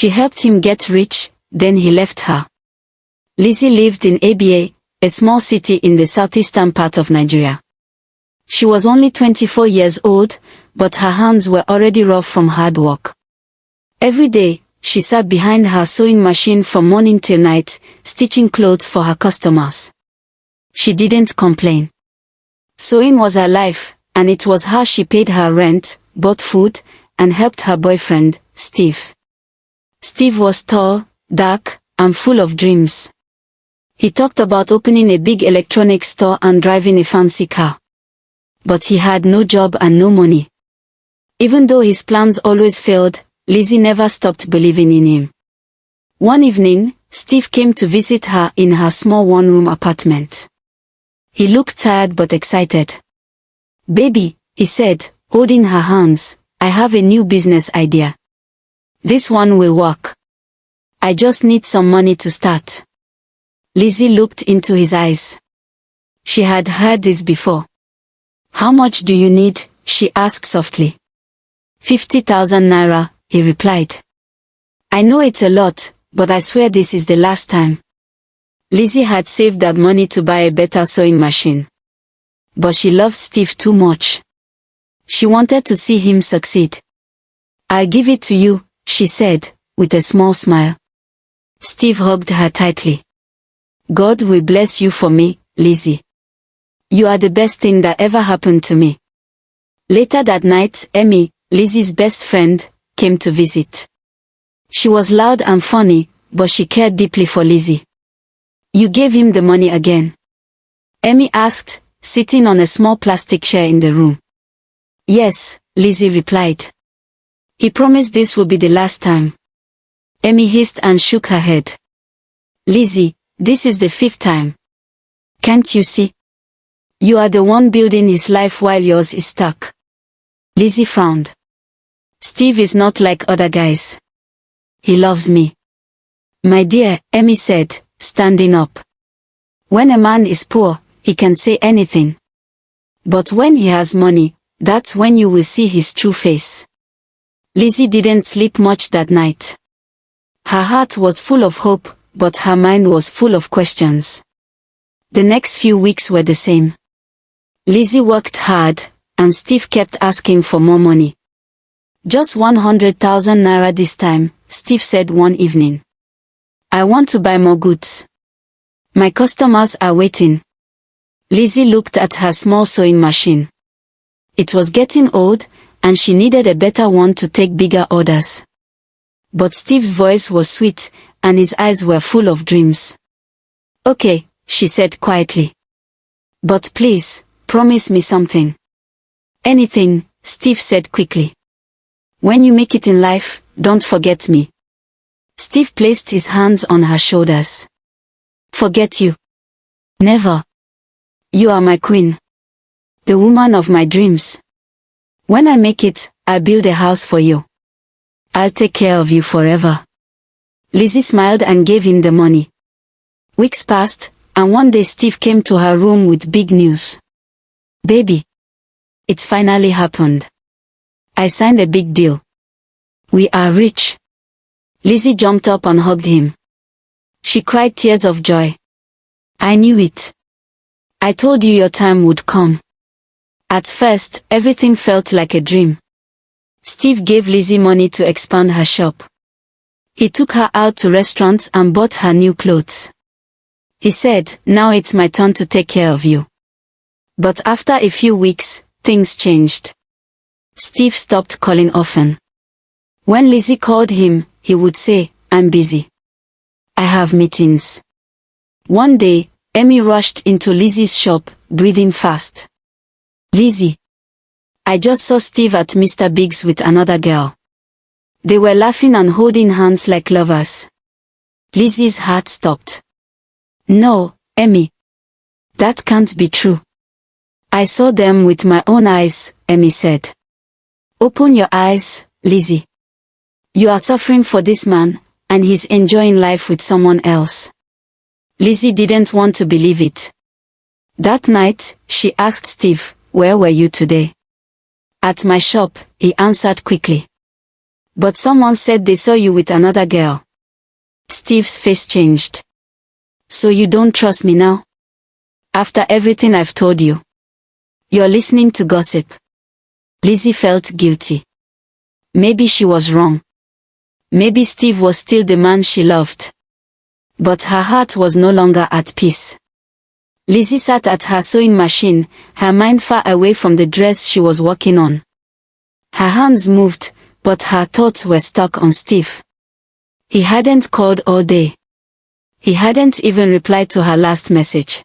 She helped him get rich, then he left her. Lizzy lived in Aba, a small city in the southeastern part of Nigeria. She was only 24 years old, but her hands were already rough from hard work. Every day, she sat behind her sewing machine from morning till night, stitching clothes for her customers. She didn't complain. Sewing was her life, and it was how she paid her rent, bought food, and helped her boyfriend, Steve. Steve was tall, dark, and full of dreams. He talked about opening a big electronics store and driving a fancy car. But he had no job and no money. Even though his plans always failed, Lizzy never stopped believing in him. One evening, Steve came to visit her in her small one-room apartment. He looked tired but excited. "Baby," he said, holding her hands, "I have a new business idea. This one will work. I just need some money to start." Lizzy looked into his eyes. She had heard this before. "How much do you need?" she asked softly. 50,000 naira, he replied. "I know it's a lot, but I swear this is the last time." Lizzy had saved that money to buy a better sewing machine. But she loved Steve too much. She wanted to see him succeed. "I'll give it to you," she said, with a small smile. Steve hugged her tightly. "God will bless you for me, Lizzy. You are the best thing that ever happened to me." Later that night, Emmy, Lizzy's best friend, came to visit. She was loud and funny, but she cared deeply for Lizzy. "You gave him the money again?" Emmy asked, sitting on a small plastic chair in the room. "Yes," Lizzy replied. "He promised this will be the last time." Emmy hissed and shook her head. "Lizzy, this is the 5th time. Can't you see? You are the one building his life while yours is stuck." Lizzy frowned. "Steve is not like other guys. He loves me." "My dear," Emmy said, standing up. "When a man is poor, he can say anything. But when he has money, that's when you will see his true face." Lizzy didn't sleep much that night. Her heart was full of hope, but her mind was full of questions. The next few weeks were the same. Lizzy worked hard, and Steve kept asking for more money. "Just 100,000 naira this time," Steve said one evening. "I want to buy more goods. My customers are waiting." Lizzy looked at her small sewing machine. It was getting old, and she needed a better one to take bigger orders. But Steve's voice was sweet, and his eyes were full of dreams. "Okay," she said quietly. "But please, promise me something." "Anything," Steve said quickly. "When you make it in life, don't forget me." Steve placed his hands on her shoulders. "Forget you? Never. You are my queen. The woman of my dreams. When I make it, I'll build a house for you. I'll take care of you forever." Lizzy smiled and gave him the money. Weeks passed, and one day Steve came to her room with big news. "Baby, it's finally happened. I signed a big deal. We are rich." Lizzy jumped up and hugged him. She cried tears of joy. "I knew it. I told you your time would come." At first, everything felt like a dream. Steve gave Lizzy money to expand her shop. He took her out to restaurants and bought her new clothes. He said, "Now it's my turn to take care of you." But after a few weeks, things changed. Steve stopped calling often. When Lizzy called him, he would say, "I'm busy. I have meetings." One day, Emmy rushed into Lizzy's shop, breathing fast. "Lizzy, I just saw Steve at Mr. Biggs with another girl. They were laughing and holding hands like lovers." Lizzy's heart stopped. "No, Emmy. That can't be true." "I saw them with my own eyes," Emmy said. "Open your eyes, Lizzy. You are suffering for this man, and he's enjoying life with someone else." Lizzy didn't want to believe it. That night, she asked Steve, "Where were you today?" "At my shop," he answered quickly. But someone said they saw you with another girl. Steve's face changed. So you don't trust me now? After everything I've told you? You're listening to gossip. Lizzy felt guilty. Maybe she was wrong. Maybe Steve was still the man she loved. But her heart was no longer at peace. Lizzy sat at her sewing machine, her mind far away from the dress she was working on. Her hands moved, but her thoughts were stuck on Steve. He hadn't called all day. He hadn't even replied to her last message.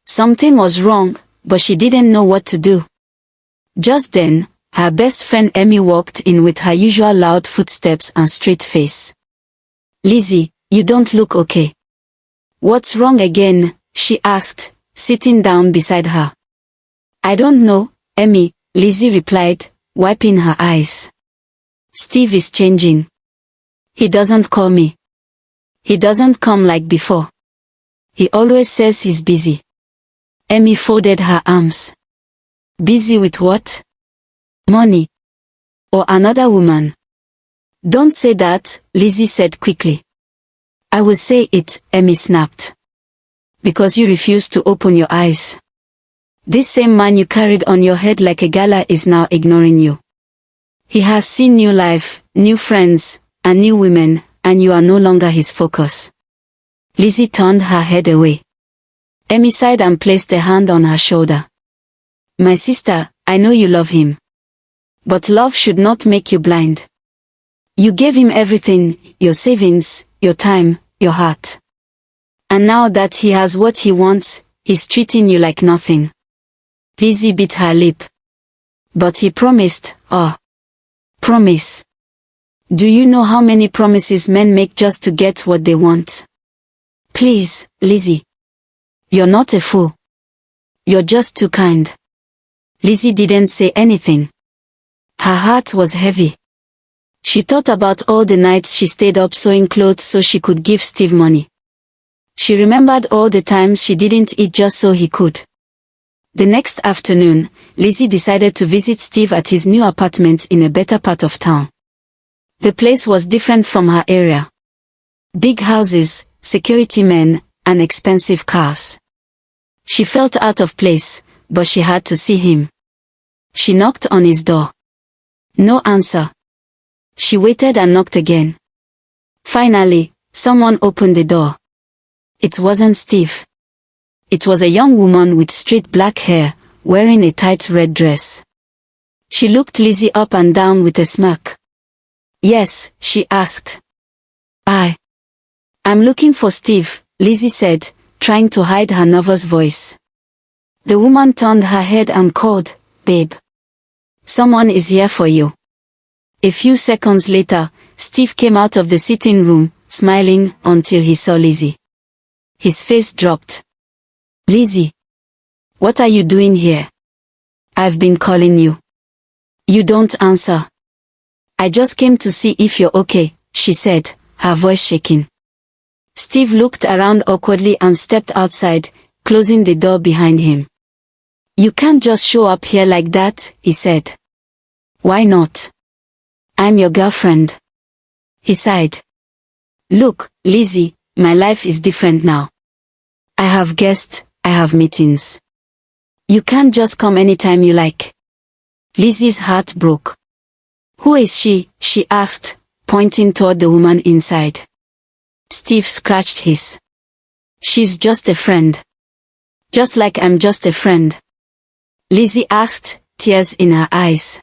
Something was wrong, but she didn't know what to do. Just then, her best friend Emmy walked in with her usual loud footsteps and straight face. "Lizzy, you don't look okay. What's wrong again?" she asked, sitting down beside her. "I don't know, Emmy," Lizzy replied, wiping her eyes. "Steve is changing. He doesn't call me. He doesn't come like before. He always says he's busy." Emmy folded her arms. "Busy with what? Money? Or another woman?" "Don't say that," Lizzy said quickly. "I will say it," Emmy snapped. "Because you refuse to open your eyes. This same man you carried on your head like a gala is now ignoring you. He has seen new life, new friends, and new women, and you are no longer his focus." Lizzy turned her head away. Emmy sighed and placed a hand on her shoulder. "My sister, I know you love him. But love should not make you blind. You gave him everything, your savings, your time, your heart. And now that he has what he wants, he's treating you like nothing." Lizzy bit her lip. "But he promised." "Oh. Promise. Do you know how many promises men make just to get what they want? Please, Lizzy. You're not a fool. You're just too kind." Lizzy didn't say anything. Her heart was heavy. She thought about all the nights she stayed up sewing clothes so she could give Steve money. She remembered all the times she didn't eat just so he could. The next afternoon, Lizzy decided to visit Steve at his new apartment in a better part of town. The place was different from her area. Big houses, security men, and expensive cars. She felt out of place, but she had to see him. She knocked on his door. No answer. She waited and knocked again. Finally, someone opened the door. It wasn't Steve. It was a young woman with straight black hair, wearing a tight red dress. She looked Lizzy up and down with a smirk. "Yes," she asked. I'm looking for Steve," Lizzy said, trying to hide her nervous voice. The woman turned her head and called, "Babe. Someone is here for you." A few seconds later, Steve came out of the sitting room, smiling until he saw Lizzy. His face dropped. "Lizzy. What are you doing here? I've been calling you. You don't answer." "I just came to see if you're okay," she said, her voice shaking. Steve looked around awkwardly and stepped outside, closing the door behind him. "You can't just show up here like that," he said. "Why not? I'm your girlfriend." He sighed. "Look, Lizzy, my life is different now. I have guests, I have meetings. You can't just come anytime you like." Lizzy's heart broke. "Who is she?" she asked, pointing toward the woman inside. Steve scratched his. "She's just a friend. Just like I'm just a friend." Lizzy asked, tears in her eyes.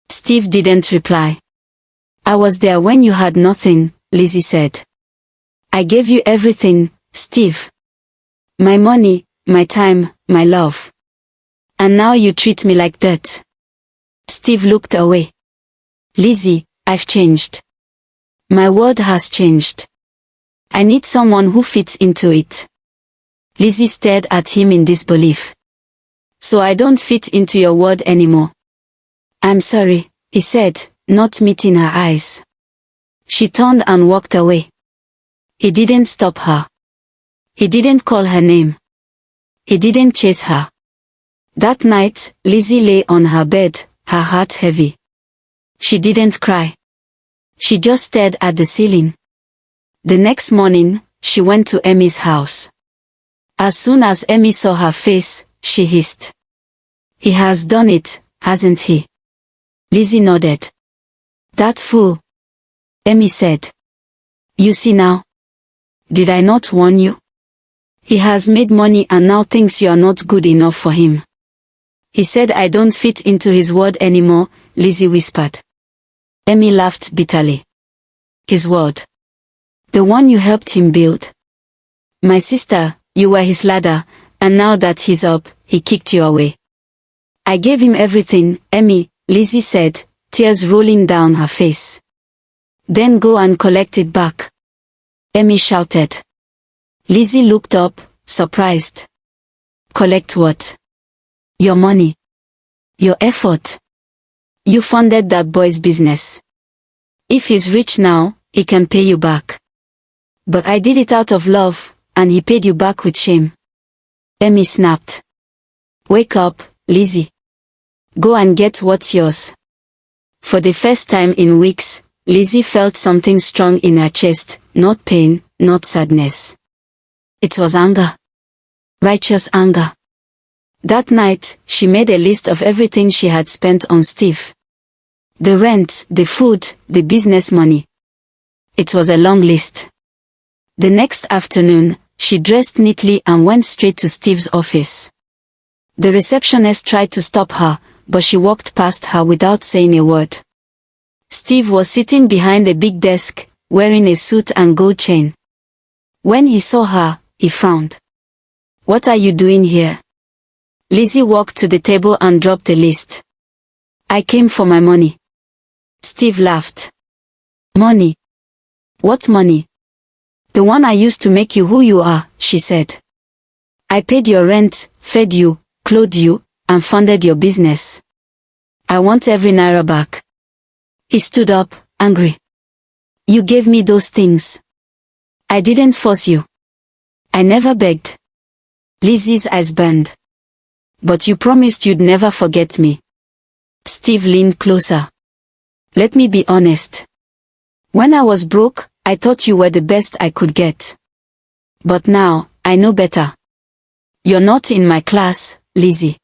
Steve didn't reply. "I was there when you had nothing," Lizzy said. "I gave you everything, Steve. My money, my time, my love. And now you treat me like that." Steve looked away. "Lizzy, I've changed. My world has changed. I need someone who fits into it." Lizzy stared at him in disbelief. "So I don't fit into your world anymore?" "I'm sorry," he said, not meeting her eyes. She turned and walked away. He didn't stop her. He didn't call her name. He didn't chase her. That night, Lizzy lay on her bed, her heart heavy. She didn't cry. She just stared at the ceiling. The next morning, she went to Emmy's house. As soon as Emmy saw her face, she hissed. "He has done it, hasn't he?" Lizzy nodded. "That fool," Emmy said. "You see now? Did I not warn you? He has made money and now thinks you are not good enough for him. He said I don't fit into his word anymore," Lizzy whispered. Emmy laughed bitterly. "His word? The one you helped him build? My sister, you were his ladder, and now that he's up, he kicked you away." "I gave him everything, Emmy," Lizzy said, tears rolling down her face. "Then go and collect it back," Emmy shouted. Lizzy looked up, surprised. "Collect what?" "Your money. Your effort. You funded that boy's business. If he's rich now, he can pay you back. But I did it out of love, and he paid you back with shame." Emmy snapped. "Wake up, Lizzy. Go and get what's yours." For the first time in weeks, Lizzy felt something strong in her chest, not pain, not sadness. It was anger. Righteous anger. That night, she made a list of everything she had spent on Steve. The rent, the food, the business money. It was a long list. The next afternoon, she dressed neatly and went straight to Steve's office. The receptionist tried to stop her, but she walked past her without saying a word. Steve was sitting behind a big desk, wearing a suit and gold chain. When he saw her, he frowned. "What are you doing here?" Lizzy walked to the table and dropped the list. "I came for my money." Steve laughed. "Money? What money?" "The one I used to make you who you are," she said. "I paid your rent, fed you, clothed you, and funded your business. I want every naira back." He stood up, angry. "You gave me those things. I didn't force you. I never begged." Lizzy's eyes burned. "But you promised you'd never forget me." Steve leaned closer. "Let me be honest. When I was broke, I thought you were the best I could get. But now, I know better. You're not in my class, Lizzy.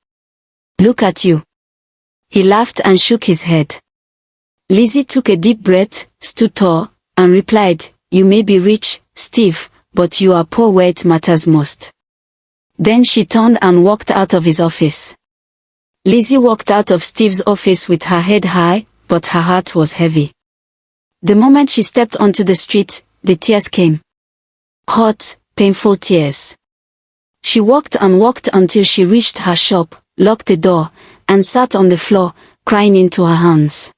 Look at you." He laughed and shook his head. Lizzy took a deep breath, stood tall, and replied, "You may be rich, Steve, but you are poor where it matters most." Then she turned and walked out of his office. Lizzy walked out of Steve's office with her head high, but her heart was heavy. The moment she stepped onto the street, the tears came. Hot, painful tears. She walked and walked until she reached her shop, locked the door, and sat on the floor, crying into her hands.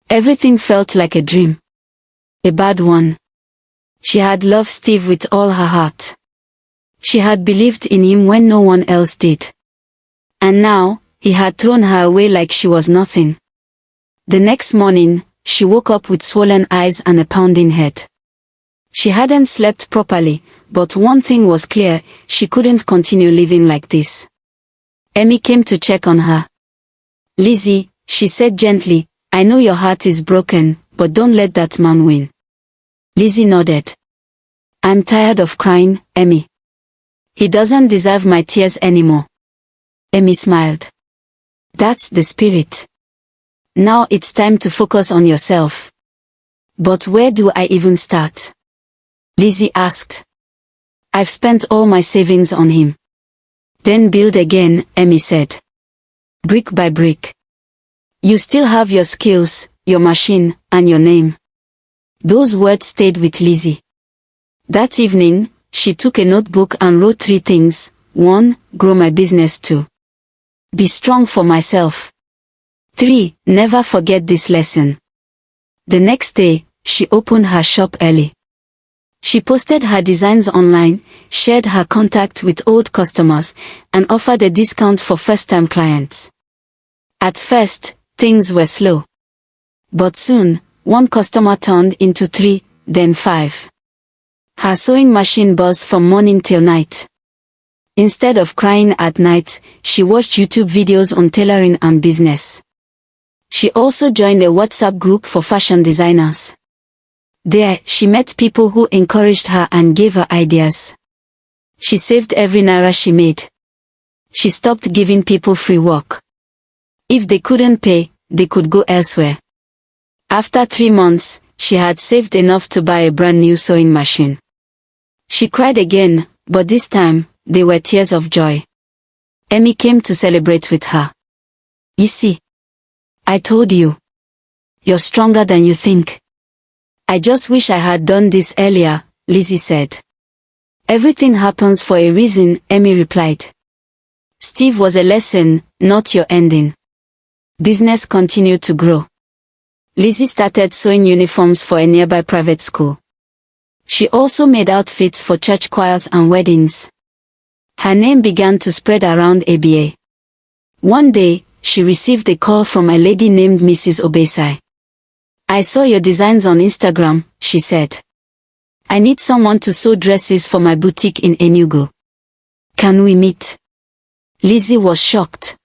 Everything felt like a dream. A bad one. She had loved Steve with all her heart. She had believed in him when no one else did. And now, he had thrown her away like she was nothing. The next morning, she woke up with swollen eyes and a pounding head. She hadn't slept properly, but one thing was clear, she couldn't continue living like this. Emmy came to check on her. "Lizzy," she said gently, "I know your heart is broken, but don't let that man win." Lizzy nodded. "I'm tired of crying, Emmy. He doesn't deserve my tears anymore." Emmy smiled. "That's the spirit. Now it's time to focus on yourself." "But where do I even start?" Lizzy asked. "I've spent all my savings on him." "Then build again," Emmy said. "Brick by brick. You still have your skills, your machine, and your name." Those words stayed with Lizzy. That evening, she took a notebook and wrote 3 things. 1. Grow my business. 2. Be strong for myself. 3. Never forget this lesson. The next day, she opened her shop early. She posted her designs online, shared her contact with old customers, and offered a discount for first-time clients. At first, things were slow. But soon, 1 customer turned into 3, then 5. Her sewing machine buzzed from morning till night. Instead of crying at night, she watched YouTube videos on tailoring and business. She also joined a WhatsApp group for fashion designers. There, she met people who encouraged her and gave her ideas. She saved every naira she made. She stopped giving people free work. If they couldn't pay, they could go elsewhere. After 3 months, she had saved enough to buy a brand new sewing machine. She cried again, but this time, they were tears of joy. Emmy came to celebrate with her. You see, I told you. You're stronger than you think. I just wish I had done this earlier, Lizzy said. Everything happens for a reason, Emmy replied. Steve was a lesson, not your ending. Business continued to grow. Lizzy started sewing uniforms for a nearby private school. She also made outfits for church choirs and weddings. Her name began to spread around ABA. One day, she received a call from a lady named Mrs. 𝐬𝐫𝐸𝐵𝐸. I saw your designs on Instagram, she said. I need someone to sew dresses for my boutique in 𝐬𝐮𝐬𝐫𝐞. Can we meet? Lizzy was shocked.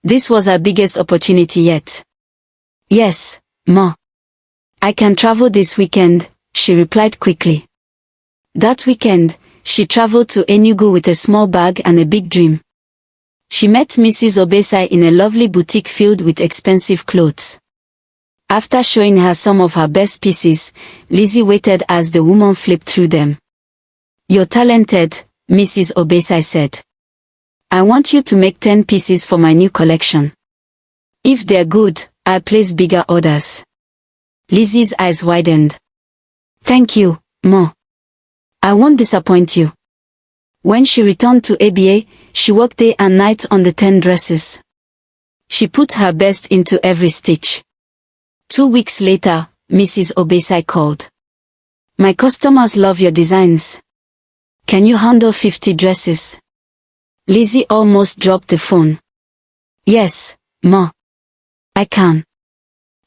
This was her biggest opportunity yet. Yes, Ma. I can travel this weekend, she replied quickly. That weekend, she traveled to 𝐬𝐮𝐬𝐫𝐞 with a small bag and a big dream. She met Mrs. 𝐬𝐫𝐸𝐵𝐸 in a lovely boutique filled with expensive clothes. After showing her some of her best pieces, Lizzy waited as the woman flipped through them. You're talented, Mrs. 𝐬𝐵𝐸𝐵𝐸 said. I want you to make 10 pieces for my new collection. If they're good, I'll place bigger orders. Lizzy's eyes widened. Thank you, Ma. I won't disappoint you. When she returned to ABA, she worked day and night on the 10 dresses. She put her best into every stitch. 2 weeks later, Mrs. 𝐬𝐵𝐸𝐵𝐸 called. My customers love your designs. Can you handle 50 dresses? Lizzy almost dropped the phone. Yes, Ma. I can.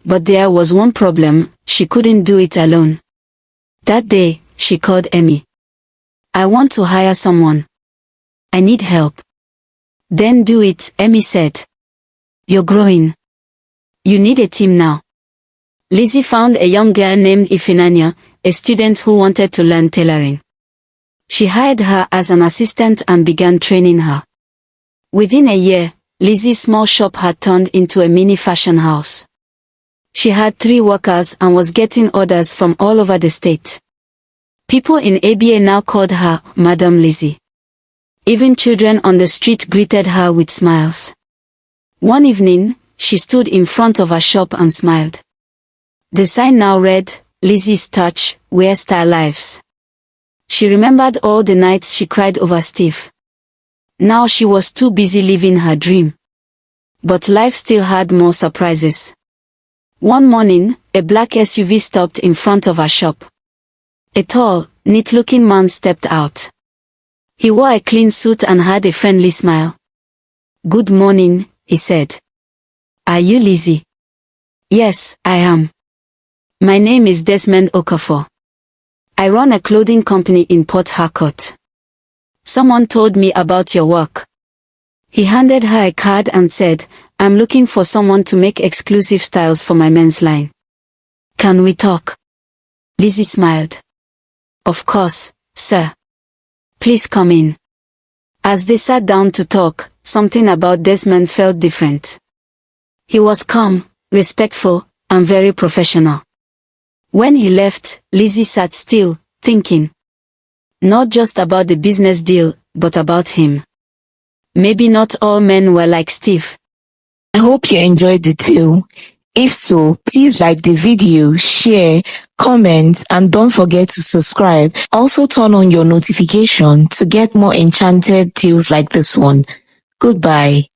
But there was one problem, she couldn't do it alone. That day, she called Emmy. I want to hire someone. I need help. Then do it, Emmy said. You're growing. You need a team now. Lizzy found a young girl named Ifeanyi, a student who wanted to learn tailoring. She hired her as an assistant and began training her. Within a year, Lizzy's small shop had turned into a mini fashion house. She had 3 workers and was getting orders from all over the state. People in ABA now called her Madam Lizzy. Even children on the street greeted her with smiles. One evening, she stood in front of her shop and smiled. The sign now read, Lizzy's Touch, Where Style Lives. She remembered all the nights she cried over Steve. Now she was too busy living her dream. But life still had more surprises. One morning, a black SUV stopped in front of her shop. A tall, neat-looking man stepped out. He wore a clean suit and had a friendly smile. Good morning, he said. Are you Lizzy? Yes, I am. My name is 𝐬𝐮𝐬𝐿. I run a clothing company in Port Harcourt. Someone told me about your work. He handed her a card and said, I'm looking for someone to make exclusive styles for my men's line. Can we talk? Lizzy smiled. Of course, sir. Please come in. As they sat down to talk, something about Desmond felt different. He was calm, respectful, and very professional. When he left, Lizzy sat still, thinking. Not just about the business deal, but about him. Maybe not all men were like Steve. I hope you enjoyed the tale. If so, please like the video, share, comment, and don't forget to subscribe. Also turn on your notification to get more enchanted tales like this one. Goodbye.